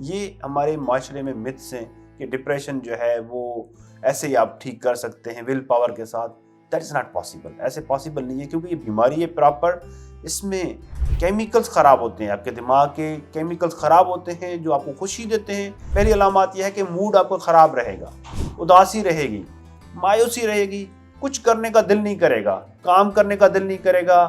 یہ ہمارے معاشرے میں متس ہیں کہ ڈپریشن جو ہے وہ ایسے ہی آپ ٹھیک کر سکتے ہیں ول پاور کے ساتھ. That is not possible. ایسے پاسبل نہیں ہے کیونکہ یہ بیماری ہے پراپر. اس میں کیمیکلز خراب ہوتے ہیں، آپ کے دماغ کے کیمیکلز خراب ہوتے ہیں جو آپ کو خوشی دیتے ہیں. پہلی علامات یہ ہے کہ موڈ آپ کو خراب رہے گا، اداسی رہے گی، مایوسی رہے گی، کچھ کرنے کا دل نہیں کرے گا، کام کرنے کا دل نہیں کرے گا.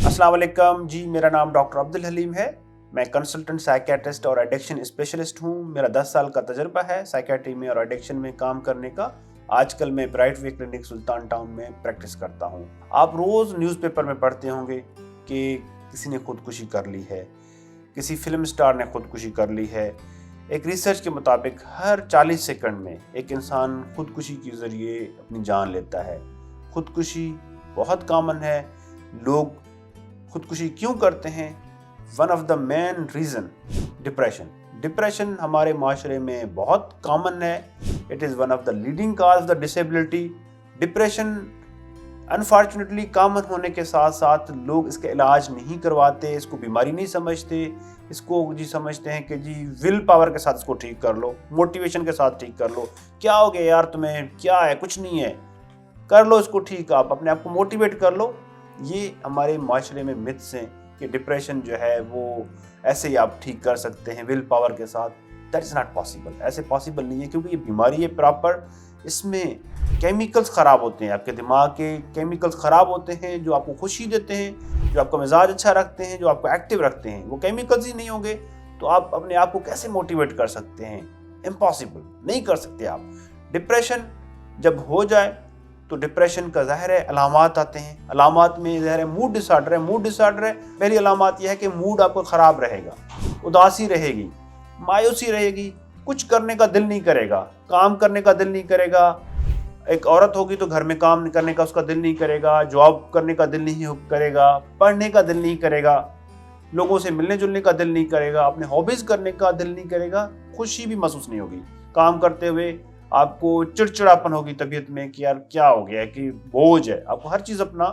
السلام علیکم جی، میرا نام ڈاکٹر عبدالحلیم ہے. میں کنسلٹنٹ سائیکیٹرسٹ اور ایڈکشن اسپیشلسٹ ہوں. میرا 10 سال کا تجربہ ہے سائیکیٹری میں اور ایڈکشن میں کام کرنے کا. آج کل میں برائٹ وے کلینک سلطان ٹاؤن میں پریکٹس کرتا ہوں. آپ روز نیوز پیپر میں پڑھتے ہوں گے کہ کسی نے خودکشی کر لی ہے، کسی فلم سٹار نے خودکشی کر لی ہے. ایک ریسرچ کے مطابق ہر 40 سیکنڈ میں ایک انسان خودکشی کے ذریعے اپنی جان لیتا ہے. خودکشی بہت کامن ہے. لوگ خودکشی کیوں کرتے ہیں؟ One of the main reason depression. Depression ہمارے معاشرے میں بہت کامن ہے. It is one of the leading cause of the disability. Depression unfortunately common ہونے کے ساتھ ساتھ لوگ اس کا علاج نہیں کرواتے، اس کو بیماری نہیں سمجھتے. اس کو سمجھتے ہیں کہ ول پاور کے ساتھ اس کو ٹھیک کر لو، موٹیویشن کے ساتھ ٹھیک کر لو. کیا ہو گیا یار تمہیں، کیا ہے، کچھ نہیں ہے، کر لو اس کو ٹھیک. آپ اپنے آپ کو موٹیویٹ کر لو. یہ ہمارے معاشرے میں متس ہیں کہ ڈپریشن جو ہے وہ ایسے ہی آپ ٹھیک کر سکتے ہیں ول پاور کے ساتھ. That is not possible. ایسے پاسبل نہیں ہے کیونکہ یہ بیماری ہے پراپر. اس میں کیمیکلز خراب ہوتے ہیں، آپ کے دماغ کے کیمیکلز خراب ہوتے ہیں جو آپ کو خوشی دیتے ہیں، جو آپ کا مزاج اچھا رکھتے ہیں، جو آپ کو ایکٹیو رکھتے ہیں. وہ کیمیکلز ہی نہیں ہوں گے تو آپ اپنے آپ کو کیسے موٹیویٹ کر سکتے ہیں؟ امپاسبل. نہیں کر سکتے آپ. ڈپریشن جب ہو جائے تو ڈپریشن کا ظاہر ہے علامات آتے ہیں. علامات میں ظاہر ہے موڈ ڈس آرڈر ہے. موڈ ڈس آرڈر ہے، پہلی علامات یہ ہے کہ موڈ آپ کو خراب رہے گا، اداسی رہے گی، مایوسی رہے گی، کچھ کرنے کا دل نہیں کرے گا، کام کرنے کا دل نہیں کرے گا. ایک عورت ہوگی تو گھر میں کام کرنے کا اس کا دل نہیں کرے گا، جاب کرنے کا دل نہیں کرے گا، پڑھنے کا دل نہیں کرے گا، لوگوں سے ملنے جلنے کا دل نہیں کرے گا، اپنے ہابیز کرنے کا دل نہیں کرے گا. خوشی بھی محسوس نہیں ہوگی. کام کرتے ہوئے آپ کو چڑچڑاپن ہوگی طبیعت میں کہ یار کیا ہو گیا ہے، کہ بوجھ ہے. آپ کو ہر چیز اپنا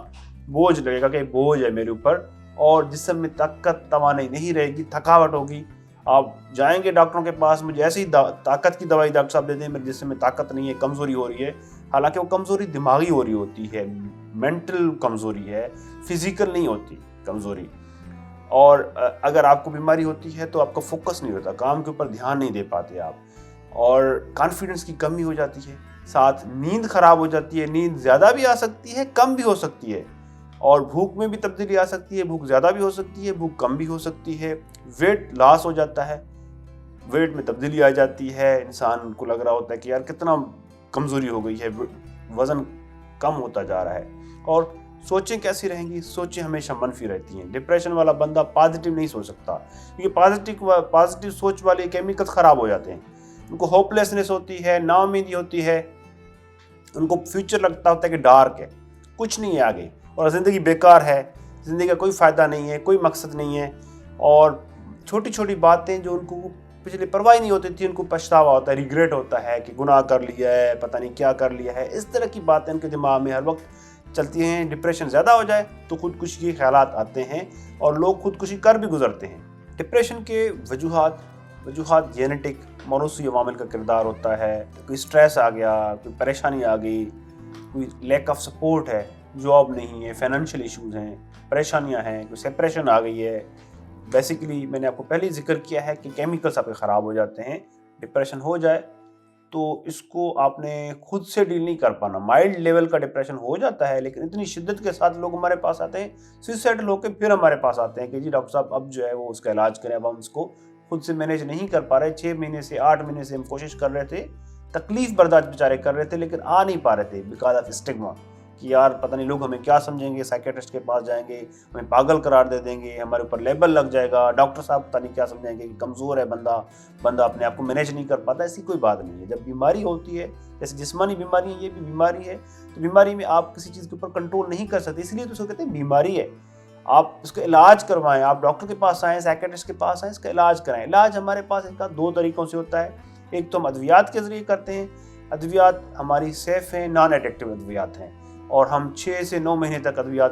بوجھ لگے گا کہ بوجھ ہے میرے اوپر. اور جسم میں طاقت توانائی نہیں رہے گی، تھکاوٹ ہوگی. آپ جائیں گے ڈاکٹروں کے پاس، مجھے ایسی طاقت کی دوائی ڈاکٹر صاحب دے دیں، میرے جسم میں طاقت نہیں ہے، کمزوری ہو رہی ہے. حالانکہ وہ کمزوری دماغی ہو رہی ہوتی ہے، مینٹل کمزوری ہے، فزیکل نہیں ہوتی کمزوری. اور اگر آپ کو بیماری ہوتی ہے تو آپ کا فوکس نہیں ہوتا، کام کے اوپر دھیان نہیں دے پاتے آپ، اور کانفیڈنس کی کمی ہو جاتی ہے. ساتھ نیند خراب ہو جاتی ہے. نیند زیادہ بھی آ سکتی ہے، کم بھی ہو سکتی ہے. اور بھوک میں بھی تبدیلی آ سکتی ہے. بھوک زیادہ بھی ہو سکتی ہے، بھوک کم بھی ہو سکتی ہے. ویٹ لاس ہو جاتا ہے، ویٹ میں تبدیلی آ جاتی ہے. انسان کو لگ رہا ہوتا ہے کہ یار کتنا کمزوری ہو گئی ہے، وزن کم ہوتا جا رہا ہے. اور سوچیں کیسی رہیں گی؟ سوچیں ہمیشہ منفی رہتی ہیں. ڈپریشن والا بندہ پازیٹیو نہیں سوچ سکتا کیونکہ پازیٹیو سوچ والے کیمیکلز خراب ہو جاتے ہیں. ان کو ہوپ لیسنس ہوتی ہے، نا امیدی ہوتی ہے. ان کو فیوچر لگتا ہوتا ہے کہ ڈارک ہے، کچھ نہیں ہے آگے، اور زندگی بیکار ہے، زندگی کا کوئی فائدہ نہیں ہے، کوئی مقصد نہیں ہے. اور چھوٹی چھوٹی باتیں جو ان کو پچھلے پرواہ نہیں ہوتی تھی، ان کو پچھتاوا ہوتا ہے، ریگریٹ ہوتا ہے کہ گناہ کر لیا ہے، پتہ نہیں کیا کر لیا ہے. اس طرح کی باتیں ان کے دماغ میں ہر وقت چلتی ہیں. ڈپریشن زیادہ ہو جائے تو خودکشی کے خیالات آتے ہیں اور لوگ خودکشی کر بھی گزرتے ہیں. ڈپریشن کے وجوہات جینیٹک موروثی عوامل کا کردار ہوتا ہے. کوئی سٹریس آ گیا، کوئی پریشانی آ گئی، کوئی لیک آف سپورٹ ہے، جاب نہیں ہے، فائنینشیل ایشوز ہیں، پریشانیاں ہیں، کوئی سپریشن آ گئی ہے. بیسیکلی میں نے آپ کو پہلے ہی ذکر کیا ہے کہ کیمیکلز آپ کے خراب ہو جاتے ہیں. ڈپریشن ہو جائے تو اس کو آپ نے خود سے ڈیل نہیں کر پانا. مائلڈ لیول کا ڈپریشن ہو جاتا ہے، لیکن اتنی شدت کے ساتھ لوگ ہمارے پاس آتے ہیں، سوئسائڈل ہو کے پھر ہمارے پاس آتے ہیں کہ ڈاکٹر صاحب اب جو ہے وہ اس کا علاج کریں. اب ہم اس کو خود سے مینیج نہیں کر پا رہے. 6 مہینے سے 8 مہینے سے ہم کوشش کر رہے تھے، تکلیف برداشت بیچارے کر رہے تھے، لیکن آ نہیں پا رہے تھے بیکاز آف اسٹگما کہ یار پتہ نہیں لوگ ہمیں کیا سمجھیں گے. سائیکیٹرسٹ کے پاس جائیں گے، ہمیں پاگل قرار دے دیں گے، ہمارے اوپر لیبل لگ جائے گا. ڈاکٹر صاحب پتہ نہیں کیا سمجھیں گے کہ کمزور ہے بندہ اپنے آپ کو مینیج نہیں کر پاتا. ایسی کوئی بات نہیں ہے. جب بیماری ہوتی ہے، جیسے جسمانی بیماری ہے، یہ بھی بیماری ہے، تو بیماری میں آپ کسی چیز کے اوپر کنٹرول نہیں کر سکتے. اس لیے تو اس کو کہتے ہیں بیماری ہے. آپ اس کا علاج کروائیں، آپ ڈاکٹر کے پاس آئیں، سائیکیٹرسٹ کے پاس آئیں، اس کا علاج کرائیں. علاج ہمارے پاس اس کا 2 طریقوں سے ہوتا ہے. ایک تو ہم ادویات کے ذریعے کرتے ہیں. ادویات ہماری سیف ہیں، نان ایڈکٹیو ادویات ہیں، اور ہم 6 سے 9 مہینے تک ادویات